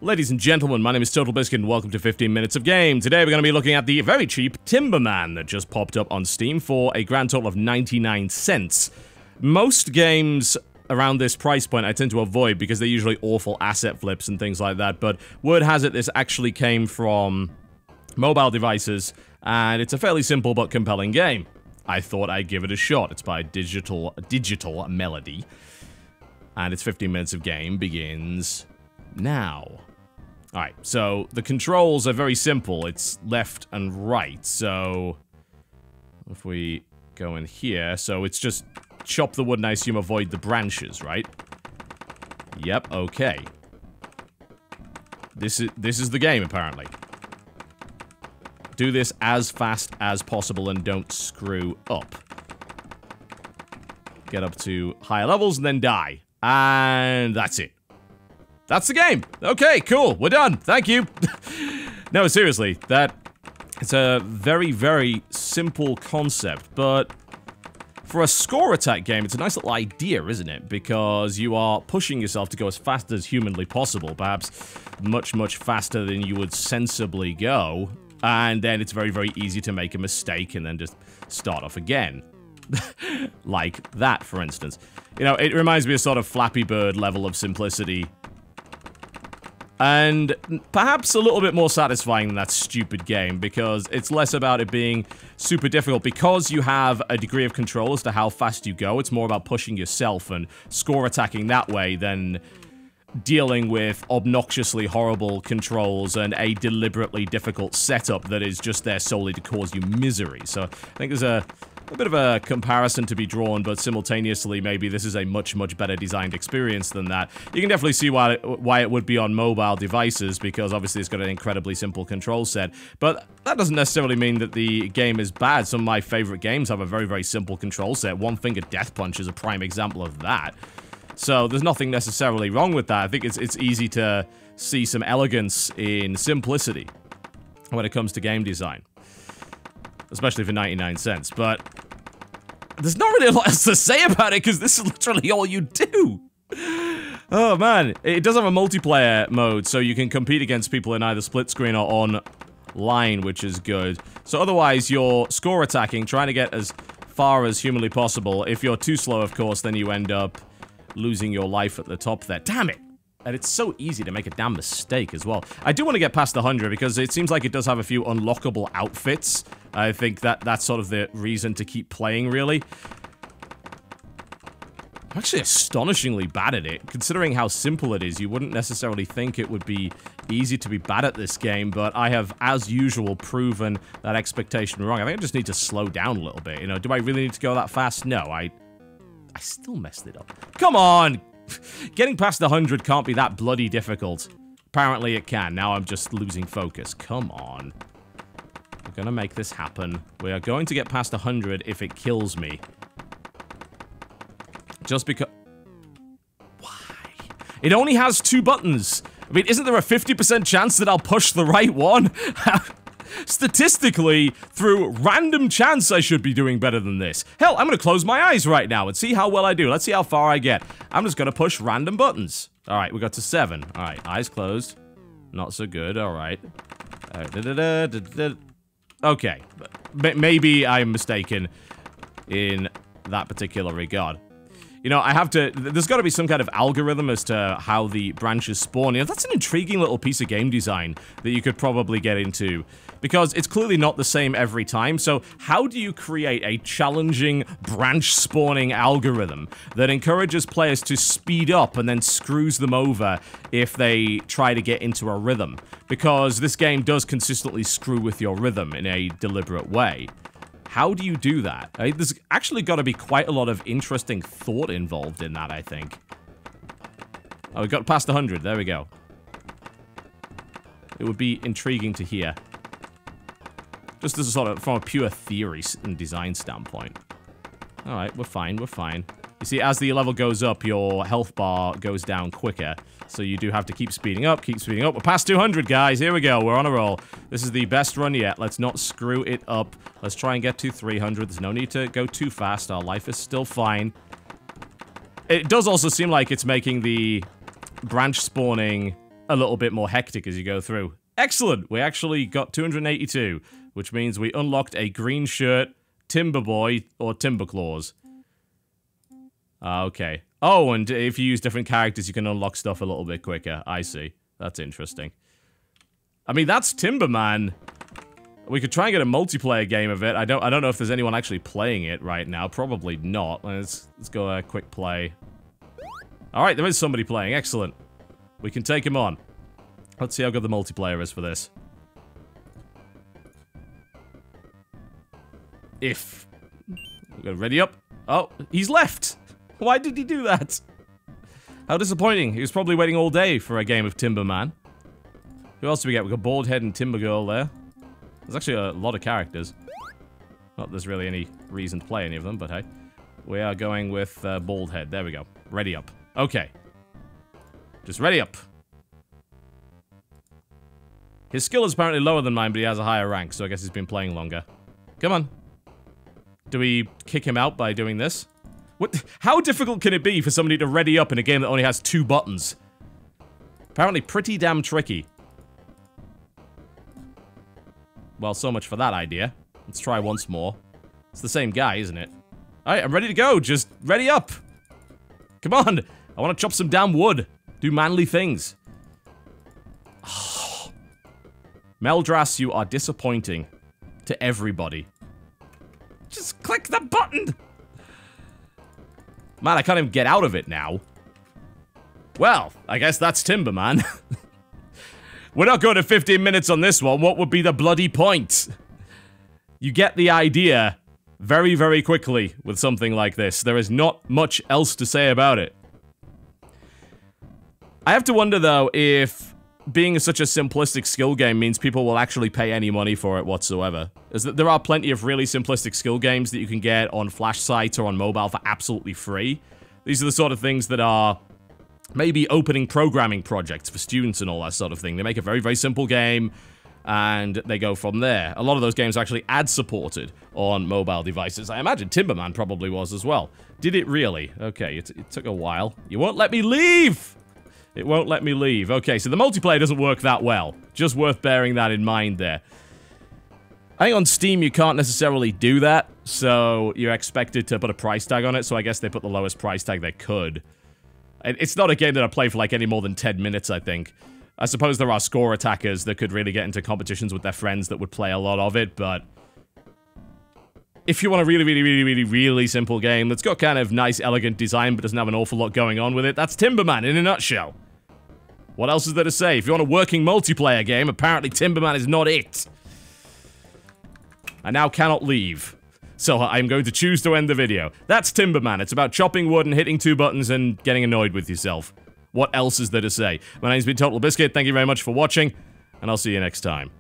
Ladies and gentlemen, my name is TotalBiscuit and welcome to 15 Minutes of Game. Today we're going to be looking at the very cheap Timberman that just popped up on Steam for a grand total of 99 cents. Most games around this price point I tend to avoid because they're usually awful asset flips and things like that, but word has it this actually came from mobile devices, and it's a fairly simple but compelling game. I thought I'd give it a shot. It's by Digital Melody, and its 15 Minutes of Game begins now. Alright, so the controls are very simple. It's left and right, so if we go in here, so it's just chop the wood and I assume avoid the branches, right? Yep, okay. This is the game, apparently. Do this as fast as possible and don't screw up. Get up to higher levels and then die. And that's it. That's the game. Okay, cool. We're done. Thank you. No, seriously, it's a very, very simple concept, but for a score attack game, it's a nice little idea, isn't it? Because you are pushing yourself to go as fast as humanly possible, perhaps much, much faster than you would sensibly go, and then it's very, very easy to make a mistake and then just start off again. Like that, for instance. You know, it reminds me of sort of Flappy Bird level of simplicity. And perhaps a little bit more satisfying than that stupid game, because it's less about it being super difficult. Because you have a degree of control as to how fast you go, it's more about pushing yourself and score attacking that way than dealing with obnoxiously horrible controls and a deliberately difficult setup that is just there solely to cause you misery. So I think there's a bit of a comparison to be drawn, but simultaneously, maybe this is a much, much better designed experience than that. You can definitely see why it would be on mobile devices, because obviously it's got an incredibly simple control set, but that doesn't necessarily mean that the game is bad. Some of my favorite games have a very, very simple control set. One Finger Death Punch is a prime example of that. So there's nothing necessarily wrong with that. I think it's easy to see some elegance in simplicity when it comes to game design. Especially for 99 cents, but there's not really a lot else to say about it, because this is literally all you do. Oh man, it does have a multiplayer mode, so you can compete against people in either split screen or online, which is good. So otherwise, you're score attacking, trying to get as far as humanly possible. If you're too slow, of course, then you end up losing your life at the top there. Damn it! And it's so easy to make a damn mistake as well. I do want to get past the 100 because it seems like it does have a few unlockable outfits. I think that's sort of the reason to keep playing, really. I'm actually astonishingly bad at it. Considering how simple it is, you wouldn't necessarily think it would be easy to be bad at this game, but I have, as usual, proven that expectation wrong. I think I just need to slow down a little bit. You know, do I really need to go that fast? No, I still messed it up. Come on! Getting past the 100 can't be that bloody difficult. Apparently it can. Now I'm just losing focus. Come on. We're gonna make this happen. We are going to get past 100 if it kills me. Just because... Why? It only has 2 buttons. I mean, isn't there a 50% chance that I'll push the right one? Statistically, through random chance, I should be doing better than this. Hell, I'm gonna close my eyes right now and see how well I do. Let's see how far I get. I'm just gonna push random buttons. Alright, we got to 7. Alright, eyes closed. Not so good, alright. Okay, maybe I'm mistaken in that particular regard. You know, there's got to be some kind of algorithm as to how the branches spawn. You know, that's an intriguing little piece of game design that you could probably get into, because it's clearly not the same every time. So how do you create a challenging branch spawning algorithm that encourages players to speed up and then screws them over if they try to get into a rhythm? Because this game does consistently screw with your rhythm in a deliberate way. How do you do that? There's actually got to be quite a lot of interesting thought involved in that, I think. Oh, we got past 100. There we go. It would be intriguing to hear. Just as a sort of, from a pure theory and design standpoint. Alright, we're fine, we're fine. You see, as the level goes up, your health bar goes down quicker. So you do have to keep speeding up, keep speeding up. We're past 200, guys. Here we go. We're on a roll. This is the best run yet. Let's not screw it up. Let's try and get to 300. There's no need to go too fast. Our life is still fine. It does also seem like it's making the branch spawning a little bit more hectic as you go through. Excellent! We actually got 282, which means we unlocked a green shirt, Timber Boy, or Timber Claws. Okay. Oh, and if you use different characters, you can unlock stuff a little bit quicker. I see. That's interesting. I mean, that's Timberman. We could try and get a multiplayer game of it. I don't know if there's anyone actually playing it right now. Probably not. Let's go a quick play. Alright, there is somebody playing. Excellent. We can take him on. Let's see how good the multiplayer is for this. If... We're gonna ready up. Oh, he's left! Why did he do that? How disappointing. He was probably waiting all day for a game of Timberman. Who else do we get? We've got Baldhead and Timber Girl there. There's actually a lot of characters. Not that there's really any reason to play any of them, but hey. We are going with Baldhead. There we go. Ready up. Okay. Just ready up. His skill is apparently lower than mine, but he has a higher rank, so I guess he's been playing longer. Come on. Do we kick him out by doing this? What? How difficult can it be for somebody to ready up in a game that only has 2 buttons? Apparently pretty damn tricky. Well, so much for that idea. Let's try once more. It's the same guy, isn't it? Alright, I'm ready to go. Just ready up. Come on. I want to chop some damn wood. Do manly things. Oh. Meldras, you are disappointing to everybody. Just click the button. Man, I can't even get out of it now. Well, I guess that's Timberman. We're not going to 15 minutes on this one. What would be the bloody point? You get the idea very, very quickly with something like this. There is not much else to say about it. I have to wonder, though, if being such a simplistic skill game means people will actually pay any money for it whatsoever. There are plenty of really simplistic skill games that you can get on Flash sites or on mobile for absolutely free. These are the sort of things that are maybe opening programming projects for students and all that sort of thing. They make a very, very simple game, and they go from there. A lot of those games are actually ad-supported on mobile devices. I imagine Timberman probably was as well. Did it really? Okay, it took a while. You won't let me leave! It won't let me leave. Okay, so the multiplayer doesn't work that well. Just worth bearing that in mind there. I think on Steam you can't necessarily do that, so you're expected to put a price tag on it, so I guess they put the lowest price tag they could. It's not a game that I play for like any more than 10 minutes, I think. I suppose there are score attackers that could really get into competitions with their friends that would play a lot of it, but if you want a really simple game that's got kind of nice, elegant design but doesn't have an awful lot going on with it, that's Timberman in a nutshell. What else is there to say? If you want a working multiplayer game, apparently Timberman is not it. I now cannot leave. So I'm going to choose to end the video. That's Timberman. It's about chopping wood and hitting 2 buttons and getting annoyed with yourself. What else is there to say? My name's been TotalBiscuit. Thank you very much for watching, and I'll see you next time.